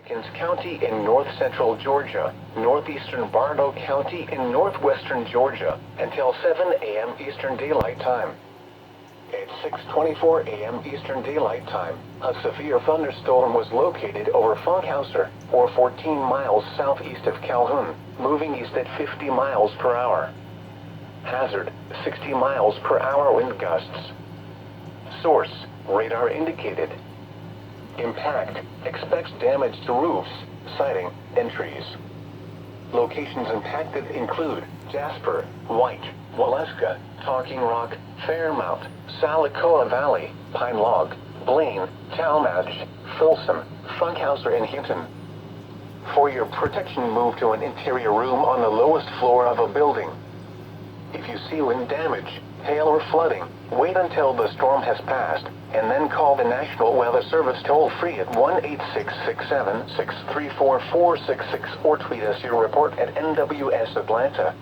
Pickens County in north-central Georgia, northeastern Barlow County in northwestern Georgia, until 7 a.m. Eastern Daylight Time. At 6:24 a.m. Eastern Daylight Time, a severe thunderstorm was located over Funkhauser, or 14 miles southeast of Calhoun, moving east at 50 miles per hour. Hazard, 60 miles per hour wind gusts. Source, radar indicated. Impact, expects damage to roofs, siding, and trees. Locations impacted include Jasper, White, Waleska, Talking Rock, Fairmount, Salicoa Valley, Pine Log, Blaine, Talmadge, Folsom, Funkhauser, and Hinton. For your protection, move to an interior room on the lowest floor of a building. If you see wind damage, hail, or flooding, wait until the storm has passed, and then call the National Weather Service toll-free at 1-866-7-634-466 or tweet us your report at NWS Atlanta.